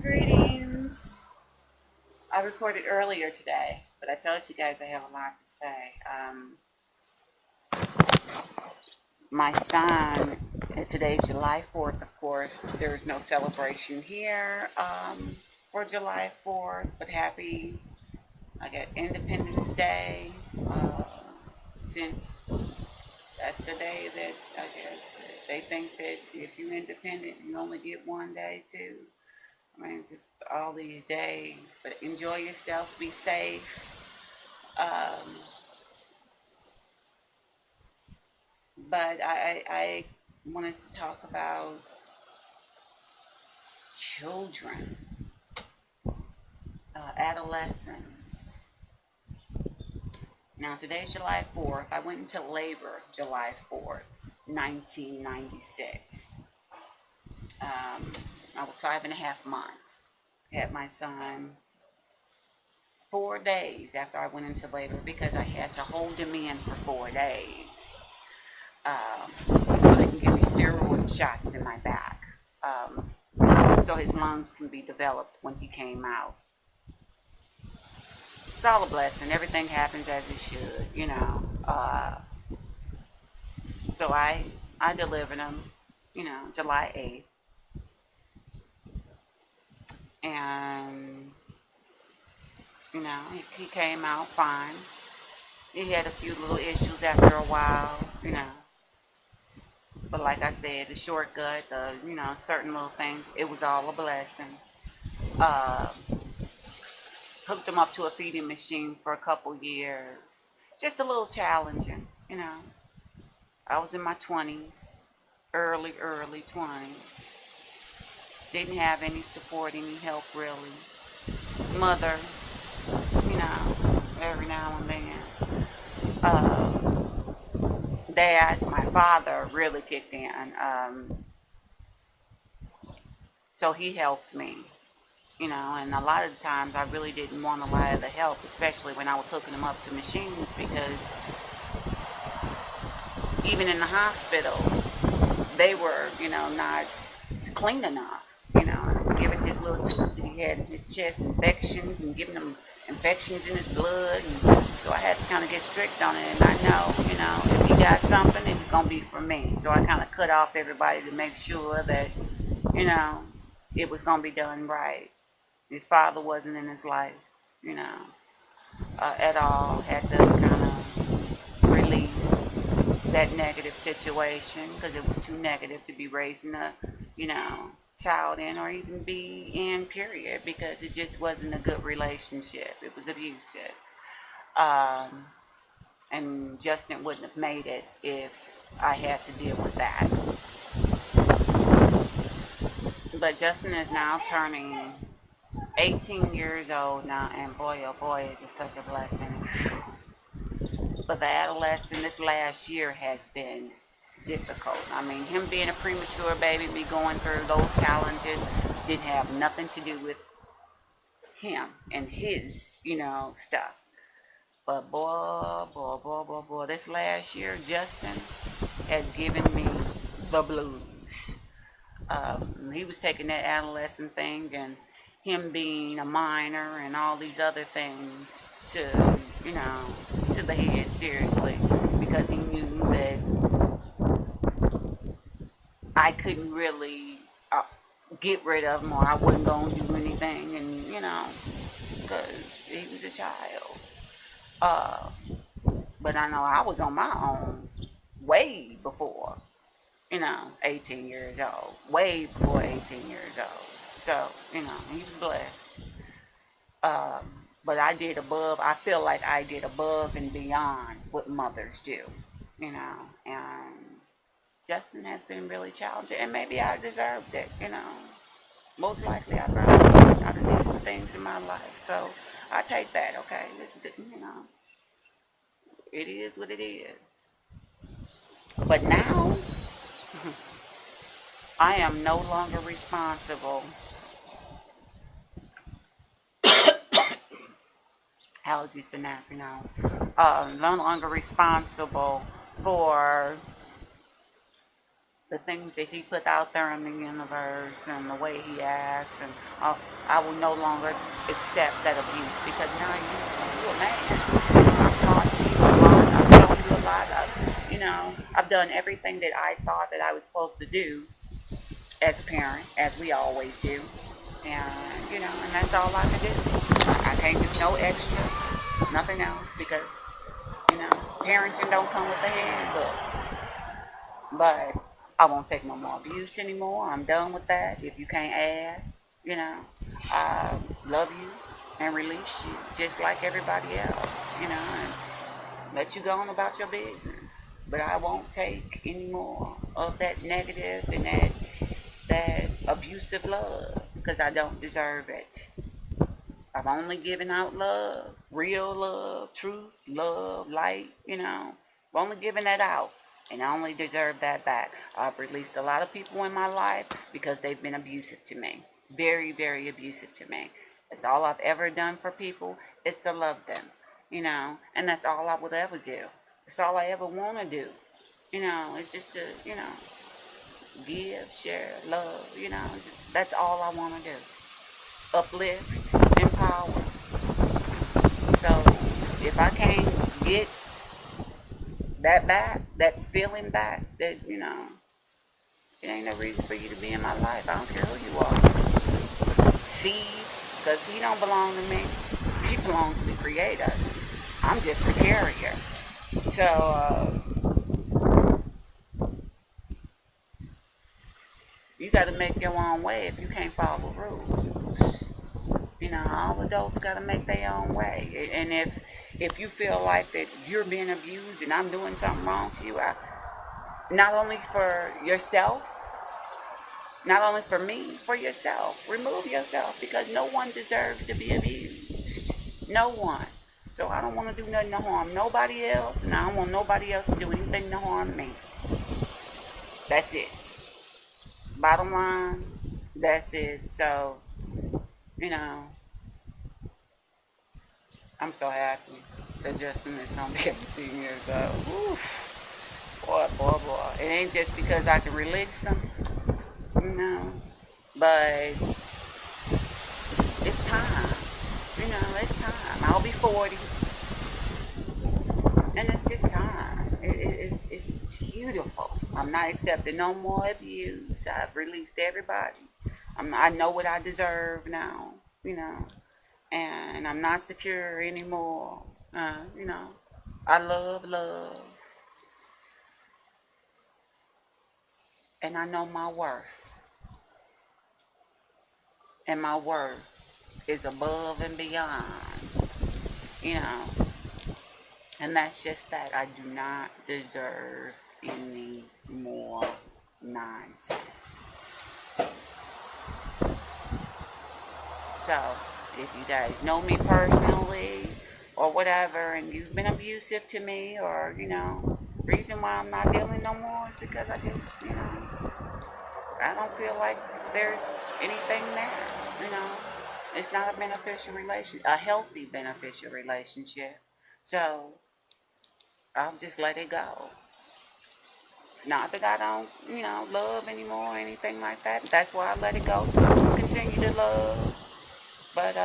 Greetings. I recorded earlier today, but I told you guys I have a lot to say. My son, today's July 4th, of course. There's no celebration here for July 4th, but happy, I got Independence Day, since that's the day that I guess they think that if you're independent, you only get one day too. I mean, just all these days. But enjoy yourself. Be safe. Um, but I wanted to talk about children, adolescents. Now, today's July 4th. I went into labor July 4th, 1996. Um, I was 5.5 months. Had my son 4 days after I went into labor because I had to hold him in for 4 days. So they can give me steroid shots in my back, so his lungs can be developed when he came out. It's all a blessing. Everything happens as it should. So I delivered him, July 8th, and he came out fine. He had a few little issues after a while. But like I said, the shortcut, certain little things, it was all a blessing. Uh, Hooked him up to a feeding machine for a couple years. Just a little challenging. I was in my 20s, early 20s. Didn't have any support, any help really. Mother, every now and then. Uh, Dad, my father really kicked in. So he helped me. And a lot of the times I really didn't want a lot of the help, especially when I was hooking them up to machines, because even in the hospital, they were, not clean enough, giving his little tooth that he had in his chest infections and giving him infections in his blood. And so I had to kind of get strict on it. And I know, if he got something, it was going to be for me. So I kind of cut off everybody to make sure that, you know, it was going to be done right. His father wasn't in his life, at all. Had to kind of release that negative situation because it was too negative to be raising a, child in or even be in, period, because it just wasn't a good relationship. It was abusive. Um, and Justin wouldn't have made it if I had to deal with that. But Justin is now turning 18 years old now, and boy, oh boy, is it such a blessing. But the adolescent this last year has been difficult. I mean, him being a premature baby, me going through those challenges, didn't have nothing to do with him and his, stuff. But boy, this last year, Justin has given me the blues. He was taking that adolescent thing and him being a minor and all these other things to, to the head, seriously, because he knew that I couldn't really get rid of him, or I wasn't going to do anything, and, because he was a child. Uh, but I know I was on my own way before, 18 years old, way before 18 years old. So, he was blessed. But I feel like I did above and beyond what mothers do, and Justin has been really challenging, and maybe I deserved it. Most likely I probably I did some things in my life, so I take that. Okay, this is it is what it is. But now I am no longer responsible. Allergies been napping out. No longer responsible for the things that he put out there in the universe and the way he acts, and I will no longer accept that abuse because now you're a man. I've taught you a lot. I've shown you a lot. I've done everything that I thought that I was supposed to do as a parent, as we always do, and that's all I can do. I can't do no extra, nothing else because you know parenting don't come with a handbook. But I won't take no more abuse anymore. I'm done with that. If you can't add, you know, I love you and release you just like everybody else, and let you go on about your business. But I won't take any more of that negative and that abusive love because I don't deserve it. I've only given out love, real love, truth, love, light, I've only given that out. And I only deserve that back. I've released a lot of people in my life because they've been abusive to me. Very, very abusive to me. That's all I've ever done for people is to love them, and that's all I would ever do. That's all I ever want to do. It's just to, give, share, love, that's all I want to do. Uplift, empower. So if I can't get that back, that feeling back, that it ain't no reason for you to be in my life. I don't care who you are. See, because he don't belong to me. He belongs to the creator. I'm just the carrier. So you got to make your own way if you can't follow rules. All adults got to make their own way. And if you feel like that you're being abused and I'm doing something wrong to you, not only for yourself, not only for me, for yourself. Remove yourself because no one deserves to be abused. No one. So I don't want to do nothing to harm nobody else, and I don't want nobody else to do anything to harm me. That's it. Bottom line, that's it. So, you know, I'm so happy that Justin is going to be 18 years old. Oof. Boy, boy, boy. It ain't just because I can release them, but it's time. It's time. I'll be 40, and it's just time. It's beautiful. I'm not accepting no more abuse. I've released everybody. I know what I deserve now, and I'm not secure anymore. I love love, and I know my worth, and my worth is above and beyond, you know. And that's just that. I do not deserve any more nonsense. So, if you guys know me personally or whatever, and you've been abusive to me, or, reason why I'm not dealing no more is because I just, I don't feel like there's anything there, you know. It's not a a healthy beneficial relationship. So, I'll just let it go. Not that I don't, love anymore or anything like that. That's why I let it go. So I continue to love. But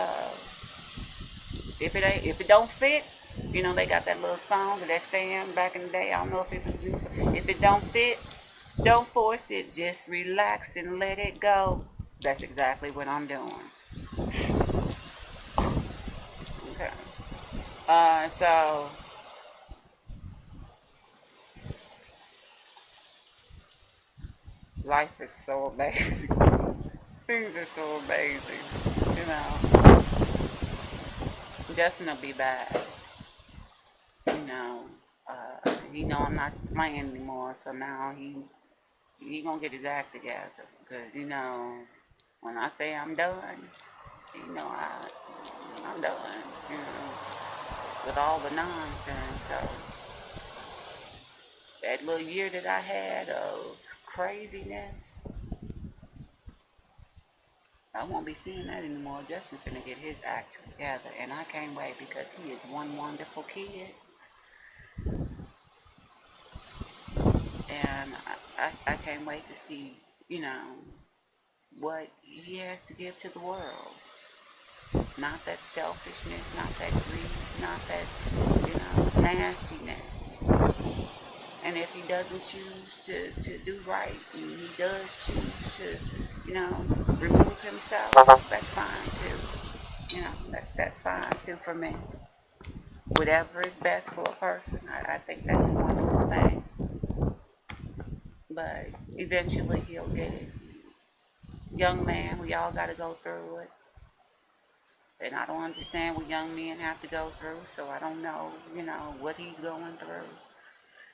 if it don't fit, they got that little song that saying back in the day. I don't know if it was used. If it don't fit, don't force it. Just relax and let it go. That's exactly what I'm doing. Okay. So life is so amazing. Things are so amazing. You know, Justin will be back. You know, he know I'm not playing anymore, so now he gonna get his act together. Cause when I say I'm done, I'm done. With all the nonsense. So that little year that I had of craziness, I won't be seeing that anymore. Justin's gonna get his act together, and I can't wait because he is one wonderful kid. And I can't wait to see, you know, what he has to give to the world. Not that selfishness, not that greed, not that, nastiness. And if he doesn't choose to do right, and he does choose to, remove himself, that's fine too. That's fine too for me. Whatever is best for a person, I think that's a wonderful thing. But eventually he'll get it. Young man, we all got to go through it. And I don't understand what young men have to go through, so I don't know, what he's going through.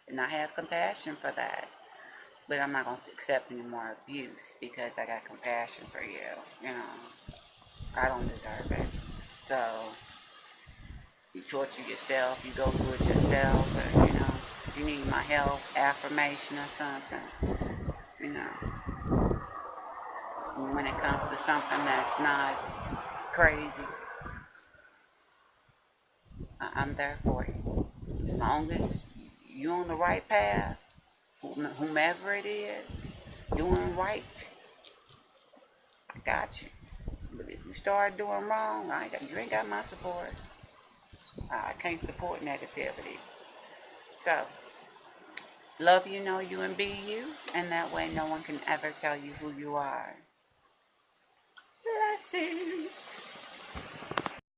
And I have compassion for that. But I'm not going to accept any more abuse because I got compassion for you. I don't deserve it. So you torture yourself, you go through it yourself, or, if you need my help, affirmation or something, you know, when it comes to something that's not crazy, I'm there for you. As long as you're on the right path, whomever it is, doing right, I got you. But if you start doing wrong, you ain't got my support. I can't support negativity. So, love you, know you, and be you, and that way no one can ever tell you who you are. Blessings.